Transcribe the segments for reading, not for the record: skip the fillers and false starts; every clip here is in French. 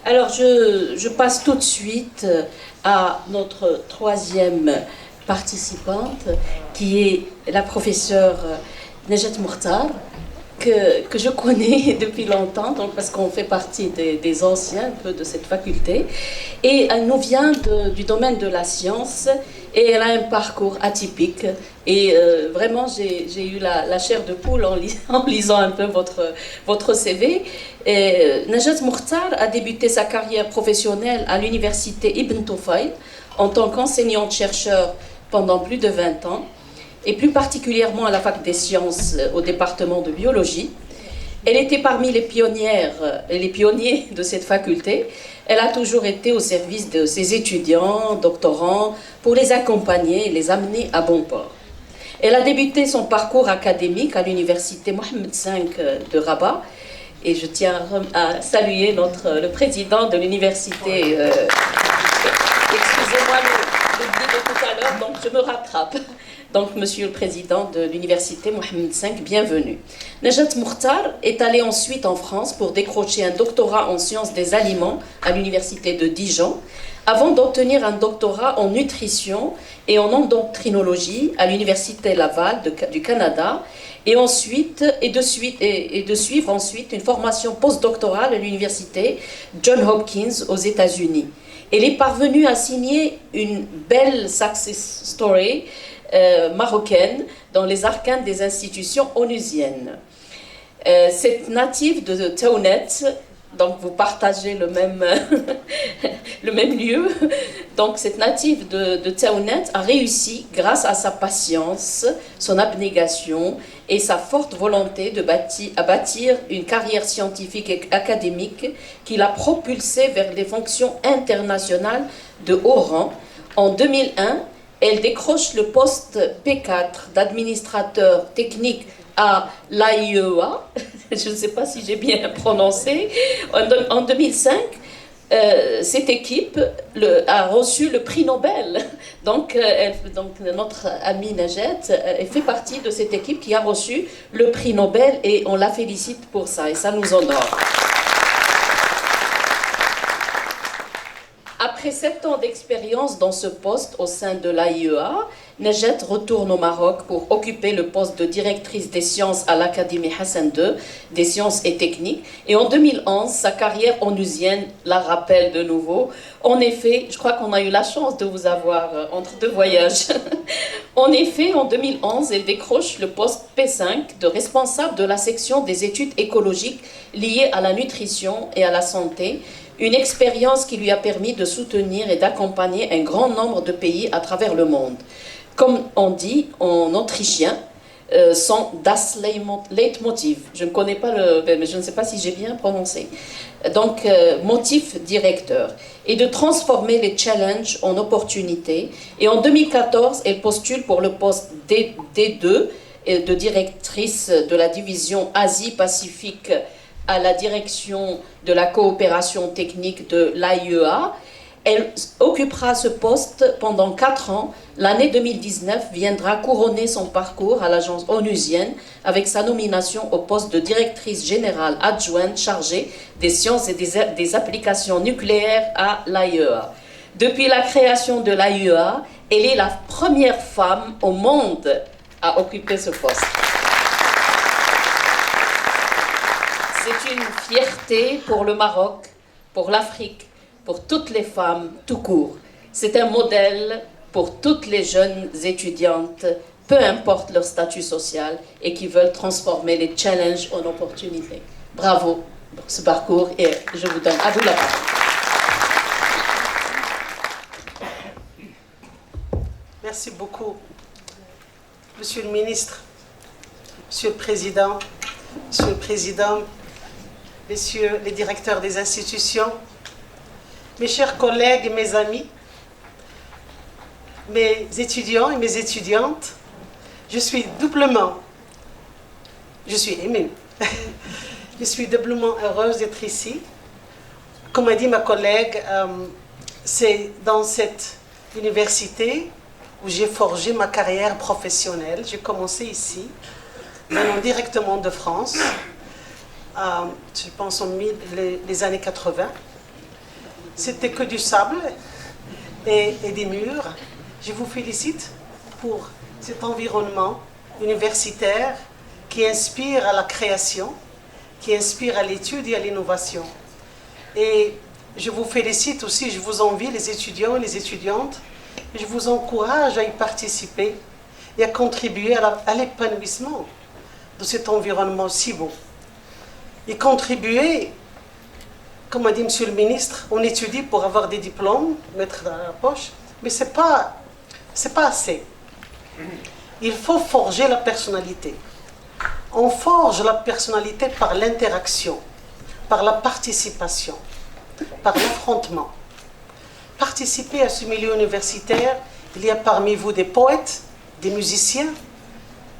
Alors, je passe tout de suite à notre troisième participante, qui est la professeure Nejat Mourtar, que je connais depuis longtemps, donc parce qu'on fait partie des anciens un peu de cette faculté. Et elle nous vient du domaine de la science et elle a un parcours atypique. Et vraiment, j'ai eu la chair de poule en lisant un peu votre CV. Nejat Mourtar a débuté sa carrière professionnelle à l'université Ibn Tufayl en tant qu'enseignante-chercheur pendant plus de 20 ans, et plus particulièrement à la fac des sciences au département de biologie. Elle était parmi les pionnières et les pionniers de cette faculté. Elle a toujours été au service de ses étudiants, doctorants, pour les accompagner et les amener à bon port. Elle a débuté son parcours académique à l'université Mohammed V de Rabat, et je tiens à saluer le président de l'université. Excusez-moi le de tout à l'heure, donc je me rattrape. Donc, Monsieur le Président de l'Université Mohammed V, bienvenue. Nejat Mourtar est allée ensuite en France pour décrocher un doctorat en sciences des aliments à l'Université de Dijon, avant d'obtenir un doctorat en nutrition et en endocrinologie à l'Université Laval du Canada, et de suivre ensuite une formation postdoctorale à l'Université Johns Hopkins aux États-Unis. Elle est parvenue à signer une belle success story marocaine dans les arcanes des institutions onusiennes. Cette native de Taounet, donc vous partagez le même, le même lieu, donc cette native de Taounet a réussi grâce à sa patience, son abnégation et sa forte volonté à bâtir une carrière scientifique et académique qui l'a propulsée vers les fonctions internationales de haut rang. En 2001, elle décroche le poste P4 d'administrateur technique à l'AIEA, je ne sais pas si j'ai bien prononcé. En 2005, cette équipe a reçu le prix Nobel. Donc notre amie Nejat fait partie de cette équipe qui a reçu le prix Nobel, et on la félicite pour ça, et ça nous honore. Après 7 ans d'expérience dans ce poste au sein de l'AIEA, Nejat retourne au Maroc pour occuper le poste de directrice des sciences à l'Académie Hassan II, des sciences et techniques. Et en 2011, sa carrière onusienne la rappelle de nouveau. En effet, je crois qu'on a eu la chance de vous avoir entre deux voyages. En effet, en 2011, elle décroche le poste P5 de responsable de la section des études écologiques liées à la nutrition et à la santé, une expérience qui lui a permis de soutenir et d'accompagner un grand nombre de pays à travers le monde. Comme on dit en autrichien, son Das Leitmotiv. Je ne connais pas mais je ne sais pas si j'ai bien prononcé. Donc, motif directeur. Et de transformer les challenges en opportunités. Et en 2014, elle postule pour le poste D2 de directrice de la division Asie-Pacifique à la direction de la coopération technique de l'AIEA. Elle occupera ce poste pendant 4 ans. L'année 2019 viendra couronner son parcours à l'agence onusienne avec sa nomination au poste de directrice générale adjointe chargée des sciences et des applications nucléaires à l'AIEA. Depuis la création de l'AIEA, elle est la première femme au monde à occuper ce poste. C'est une fierté pour le Maroc, pour l'Afrique, pour toutes les femmes tout court. C'est un modèle pour toutes les jeunes étudiantes, peu importe leur statut social, et qui veulent transformer les challenges en opportunités. Bravo pour ce parcours, et je vous donne à vous la parole. Merci beaucoup, Monsieur le Ministre, Monsieur le Président, Messieurs les directeurs des institutions, mes chers collègues et mes amis, mes étudiants et mes étudiantes, je suis émue. Je suis doublement heureuse d'être ici. Comme a dit ma collègue, c'est dans cette université où j'ai forgé ma carrière professionnelle. J'ai commencé ici, venant directement de France, je pense en les années 80. c'était que du sable et des murs. Je vous félicite pour cet environnement universitaire qui inspire à la création, qui inspire à l'étude et à l'innovation. Et je vous félicite aussi, je vous envie les étudiants et les étudiantes, je vous encourage à y participer et à contribuer à l'épanouissement de cet environnement si beau. Et contribuer, comme a dit Monsieur le ministre, on étudie pour avoir des diplômes, mettre dans la poche, mais c'est pas assez. Il faut forger la personnalité. On forge la personnalité par l'interaction, par la participation, par l'affrontement. Participez à ce milieu universitaire. Il y a parmi vous des poètes, des musiciens,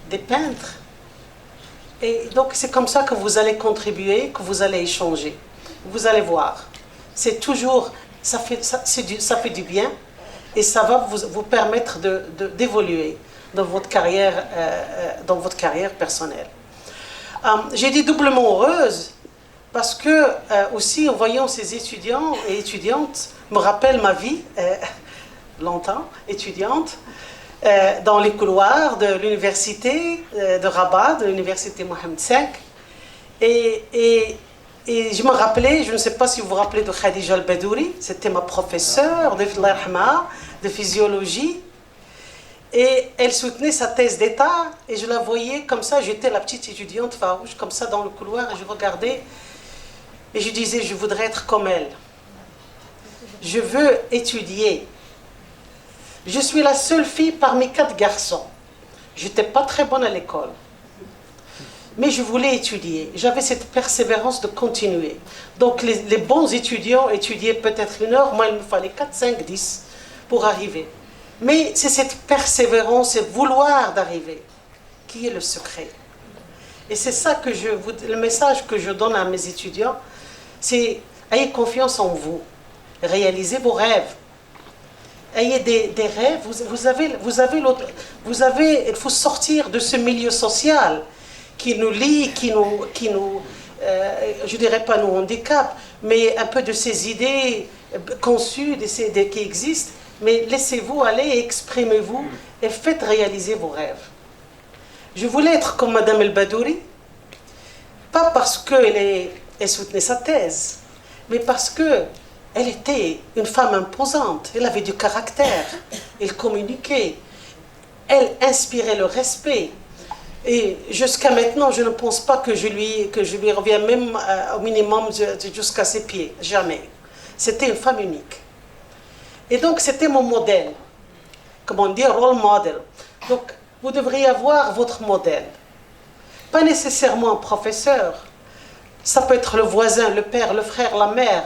des peintres. Et donc c'est comme ça que vous allez contribuer, que vous allez échanger. Vous allez voir. C'est toujours, ça fait du bien et ça va vous permettre d'évoluer dans votre carrière personnelle. J'ai dit doublement heureuse parce que aussi en voyant ces étudiants et étudiantes me rappelle ma vie longtemps étudiante dans les couloirs de l'université de Rabat, de l'université Mohammed V, et je me rappelais, je ne sais pas si vous vous rappelez de Khadija Al-Badouri, c'était ma professeure de physiologie. Et elle soutenait sa thèse d'État, et je la voyais comme ça, j'étais la petite étudiante farouche, comme ça dans le couloir, et je regardais, et je disais, je voudrais être comme elle. Je veux étudier. Je suis la seule fille parmi 4 garçons. Je n'étais pas très bonne à l'école. Mais je voulais étudier. J'avais cette persévérance de continuer. Donc les bons étudiants étudiaient peut-être 1 heure, moi il me fallait 4, 5, 10 pour arriver. Mais c'est cette persévérance et vouloir d'arriver qui est le secret. Et c'est ça que le message que je donne à mes étudiants, c'est ayez confiance en vous, réalisez vos rêves. Ayez des rêves, il faut sortir de ce milieu social qui nous lie, qui nous je dirais pas nous handicape, mais un peu de ces idées conçues, des idées qui existent. Mais laissez-vous aller, exprimez-vous et faites réaliser vos rêves. Je voulais être comme Madame El-Badouri, pas parce qu'elle soutenait sa thèse, mais parce qu'elle était une femme imposante, elle avait du caractère, elle communiquait, elle inspirait le respect. Et jusqu'à maintenant, je ne pense pas que je lui reviens même au minimum jusqu'à ses pieds, jamais. C'était une femme unique. Et donc, c'était mon modèle. Comment dire, role model. Donc, vous devriez avoir votre modèle. Pas nécessairement un professeur. Ça peut être le voisin, le père, le frère, la mère.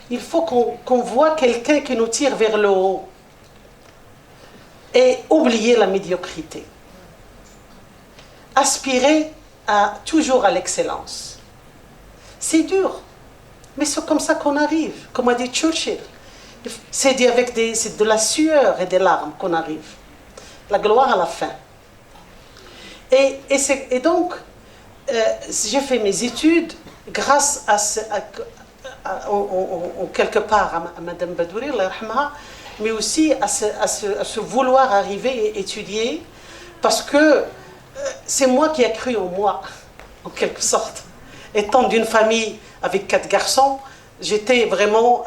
Il faut qu'on voit quelqu'un qui nous tire vers le haut. Et oublier la médiocrité. Aspirer toujours à l'excellence. C'est dur. Mais c'est comme ça qu'on arrive. Comme a dit Churchill. C'est de la sueur et des larmes qu'on arrive. La gloire à la fin. Et donc, j'ai fait mes études grâce en quelque part à Madame Badouri, mais aussi à ce vouloir arriver et étudier, parce que c'est moi qui ai cru en moi, en quelque sorte. Étant d'une famille avec 4 garçons, j'étais vraiment...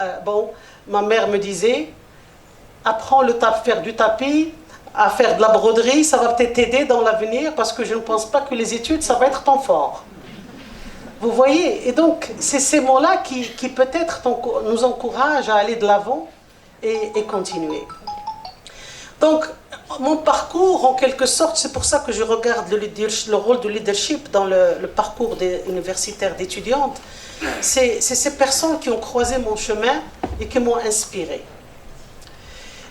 ma mère me disait, apprends à faire du tapis, à faire de la broderie, ça va peut-être t'aider dans l'avenir, parce que je ne pense pas que les études, ça va être ton fort. Vous voyez, et donc, c'est ces mots-là qui peut-être nous encouragent à aller de l'avant et continuer. Donc, mon parcours, en quelque sorte, c'est pour ça que je regarde le rôle de leadership dans le parcours universitaire d'étudiantes. C'est ces personnes qui ont croisé mon chemin et qui m'ont inspiré.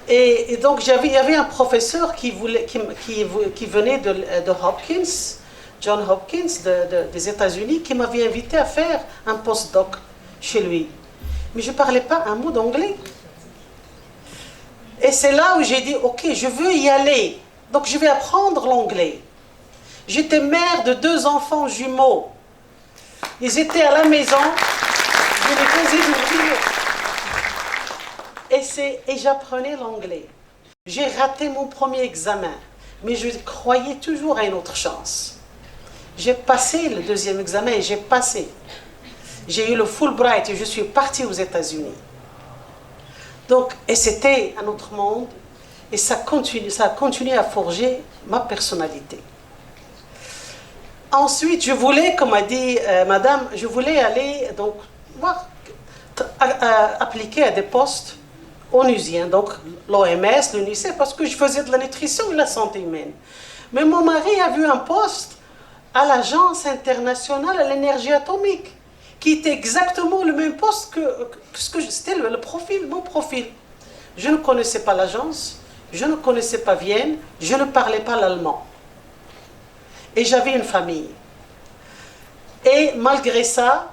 Et donc, il y avait un professeur qui venait de Hopkins, John Hopkins des États-Unis, qui m'avait invité à faire un postdoc chez lui. Mais je ne parlais pas un mot d'anglais. Et c'est là où j'ai dit, ok, je veux y aller. Donc je vais apprendre l'anglais. J'étais mère de 2 enfants jumeaux. Ils étaient à la maison. Je les faisais dormir. m'intéressais et j'apprenais l'anglais. J'ai raté mon premier examen, mais je croyais toujours à une autre chance. J'ai passé le deuxième examen et j'ai passé. J'ai eu le Fulbright et je suis partie aux États-Unis. Donc, et c'était un autre monde et ça a continué à forger ma personnalité. Ensuite, je voulais, comme a dit madame, je voulais aller donc voir, appliquer à des postes onusiens, donc l'OMS, l'UNICEF, parce que je faisais de la nutrition et de la santé humaine. Mais mon mari a vu un poste à l'Agence internationale à l'énergie atomique, qui était exactement le même poste que c'était le profil, mon profil. Je ne connaissais pas l'agence, je ne connaissais pas Vienne, je ne parlais pas l'allemand. Et j'avais une famille. Et malgré ça,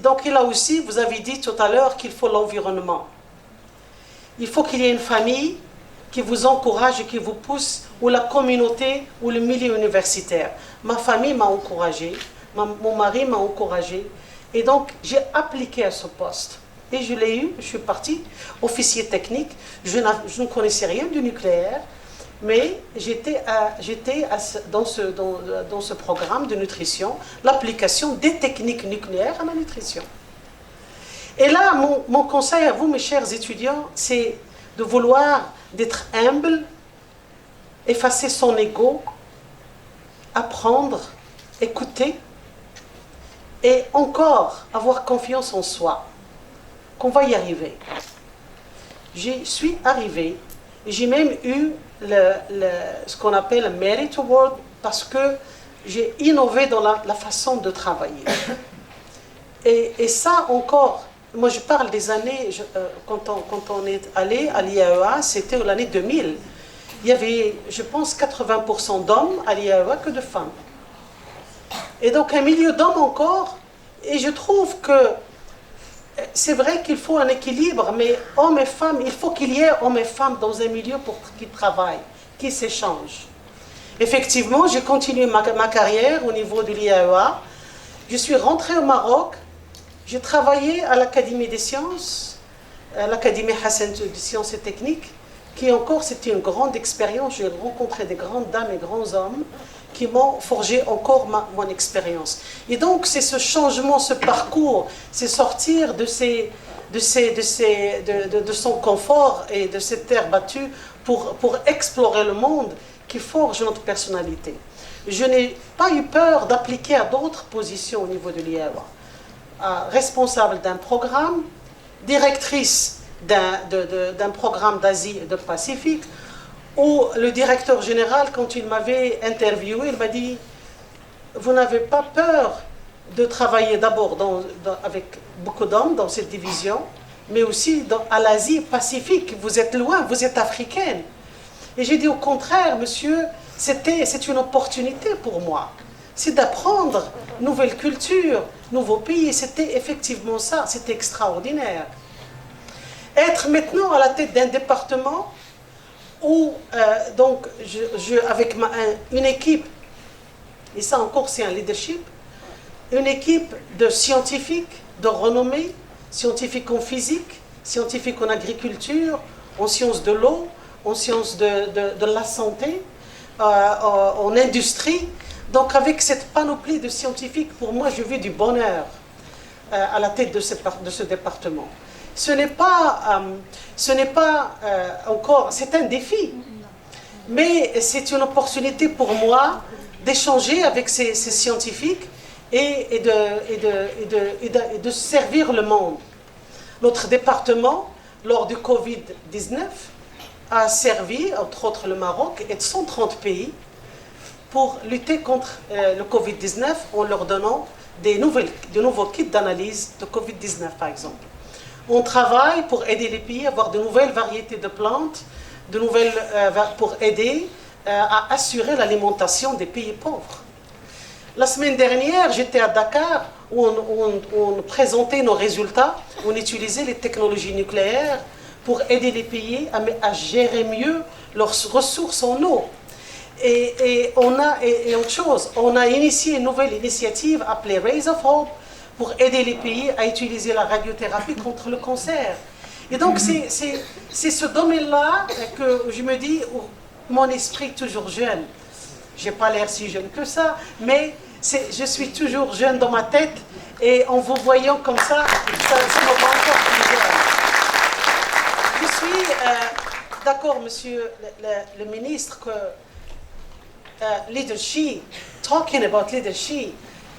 donc là aussi, vous avez dit tout à l'heure qu'il faut l'environnement. Il faut qu'il y ait une famille qui vous encourage et qui vous pousse, ou la communauté, ou le milieu universitaire. Ma famille m'a encouragé, mon mari m'a encouragé, et donc j'ai appliqué à ce poste. Et je l'ai eu, je suis partie, officier technique, je ne connaissais rien du nucléaire, mais j'étais dans ce programme de nutrition, l'application des techniques nucléaires à la nutrition. Et là, mon conseil à vous, mes chers étudiants, c'est de vouloir d'être humble, effacer son ego, apprendre, écouter, et encore avoir confiance en soi, qu'on va y arriver. J'y suis arrivée, j'ai même eu ce qu'on appelle le Merit Award, parce que j'ai innové dans la façon de travailler. Et ça encore, moi je parle des années, quand on est allé à l'IAEA, c'était l'année 2000. Il y avait, je pense, 80% d'hommes à l'IAEA que de femmes. Et donc un milieu d'hommes encore, et je trouve que c'est vrai qu'il faut un équilibre, mais hommes et femmes, il faut qu'il y ait hommes et femmes dans un milieu pour qu'ils travaillent, qu'ils s'échangent. Effectivement, j'ai continué ma carrière au niveau de l'IAEA. Je suis rentrée au Maroc, j'ai travaillé à l'Académie des sciences, à l'Académie Hassan des sciences et techniques, qui encore, c'était une grande expérience. J'ai rencontré des grandes dames et grands hommes qui m'ont forgé encore mon expérience. Et donc, c'est ce changement, ce parcours, c'est sortir de son confort et de cette terre battue pour explorer le monde qui forge notre personnalité. Je n'ai pas eu peur d'appliquer à d'autres positions au niveau de l'IAEA. Responsable d'un programme, directrice d'un programme d'Asie et de Pacifique, où le directeur général, quand il m'avait interviewé, il m'a dit « Vous n'avez pas peur de travailler d'abord avec beaucoup d'hommes dans cette division, mais aussi à l'Asie Pacifique, vous êtes loin, vous êtes africaine. » Et j'ai dit au contraire, monsieur, c'est une opportunité pour moi. C'est d'apprendre nouvelle culture, nouveaux pays. C'était effectivement ça, c'était extraordinaire. Être maintenant à la tête d'un département où, donc, avec une équipe, et ça encore c'est un leadership, une équipe de scientifiques de renommée, scientifiques en physique, scientifiques en agriculture, en sciences de l'eau, en sciences de la santé, en industrie. Donc avec cette panoplie de scientifiques, pour moi, je vis du bonheur à la tête de ce département. Ce n'est pas encore, c'est un défi, mais c'est une opportunité pour moi d'échanger avec ces scientifiques et de servir le monde. Notre département, lors du Covid-19, a servi, entre autres le Maroc, et 130 pays pour lutter contre le Covid-19 en leur donnant de nouveaux kits d'analyse de Covid-19, par exemple. On travaille pour aider les pays à avoir de nouvelles variétés de plantes, pour aider à assurer l'alimentation des pays pauvres. La semaine dernière, j'étais à Dakar où on présentait nos résultats, on utilisait les technologies nucléaires pour aider les pays à gérer mieux leurs ressources en eau. Et autre chose, on a initié une nouvelle initiative appelée Rays of Hope pour aider les pays à utiliser la radiothérapie contre le cancer. Et donc, c'est ce domaine-là que je me dis, oh, mon esprit est toujours jeune. Je n'ai pas l'air si jeune que ça, mais je suis toujours jeune dans ma tête. Et en vous voyant comme ça me rend encore plus jeune. Je suis d'accord, monsieur le ministre, que leadership, talking about leadership,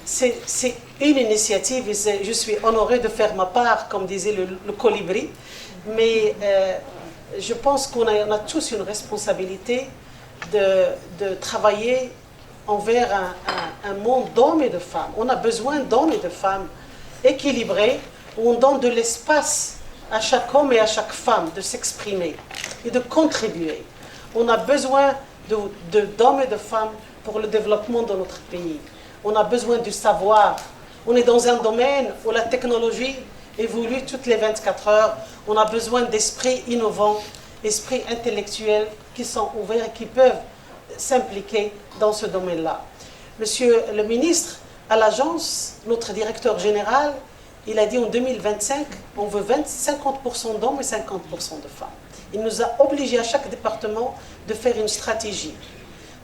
c'est une initiative et je suis honorée de faire ma part, comme disait le colibri. Mais je pense qu'on a tous une responsabilité de travailler envers un monde d'hommes et de femmes. On a besoin d'hommes et de femmes équilibrés, où on donne de l'espace à chaque homme et à chaque femme de s'exprimer et de contribuer. On a besoin d'hommes et de femmes pour le développement de notre pays. On a besoin du savoir. On est dans un domaine où la technologie évolue toutes les 24 heures. On a besoin d'esprits innovants, esprits intellectuels qui sont ouverts et qui peuvent s'impliquer dans ce domaine-là. Monsieur le ministre, à l'agence, notre directeur général, il a dit en 2025, on veut 50% d'hommes et 50% de femmes. Il nous a obligés à chaque département de faire une stratégie,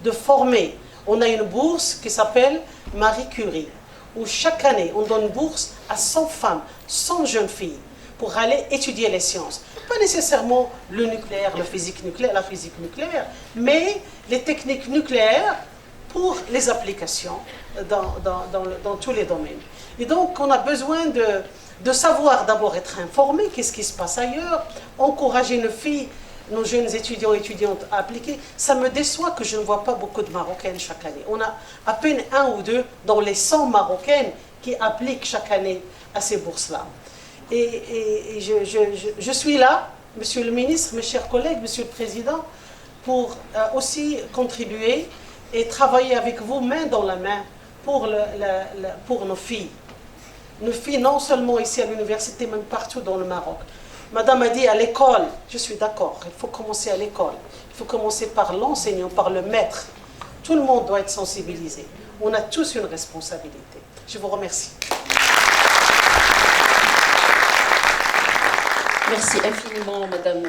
de former. On a une bourse qui s'appelle Marie Curie, où chaque année, on donne une bourse à 100 femmes, 100 jeunes filles, pour aller étudier les sciences. Pas nécessairement le nucléaire, la physique nucléaire, mais les techniques nucléaires pour les applications dans tous les domaines. Et donc, on a besoin de savoir d'abord être informé, qu'est-ce qui se passe ailleurs, encourager nos filles, nos jeunes étudiants et étudiantes à appliquer. Ça me déçoit que je ne vois pas beaucoup de Marocaines chaque année. On a à peine 1 ou 2 dans les 100 Marocaines qui appliquent chaque année à ces bourses-là. Et je suis là, monsieur le ministre, mes chers collègues, monsieur le président, pour aussi contribuer et travailler avec vous main dans la main pour nos filles. Nos filles, non seulement ici à l'université, même partout dans le Maroc. Madame a dit à l'école, je suis d'accord, il faut commencer à l'école. Il faut commencer par l'enseignant, par le maître. Tout le monde doit être sensibilisé. On a tous une responsabilité. Je vous remercie. Merci infiniment, Madame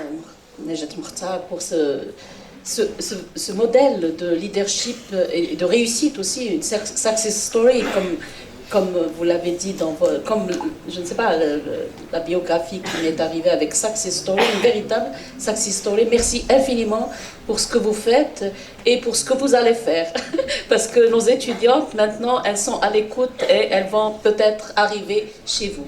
Nejat Mokhtar, pour ce modèle de leadership et de réussite aussi, une success story, comme vous l'avez dit, comme, je ne sais pas, la biographie qui m'est arrivée avec success story, une véritable success story. Merci infiniment pour ce que vous faites et pour ce que vous allez faire. Parce que nos étudiantes, maintenant, elles sont à l'écoute et elles vont peut-être arriver chez vous.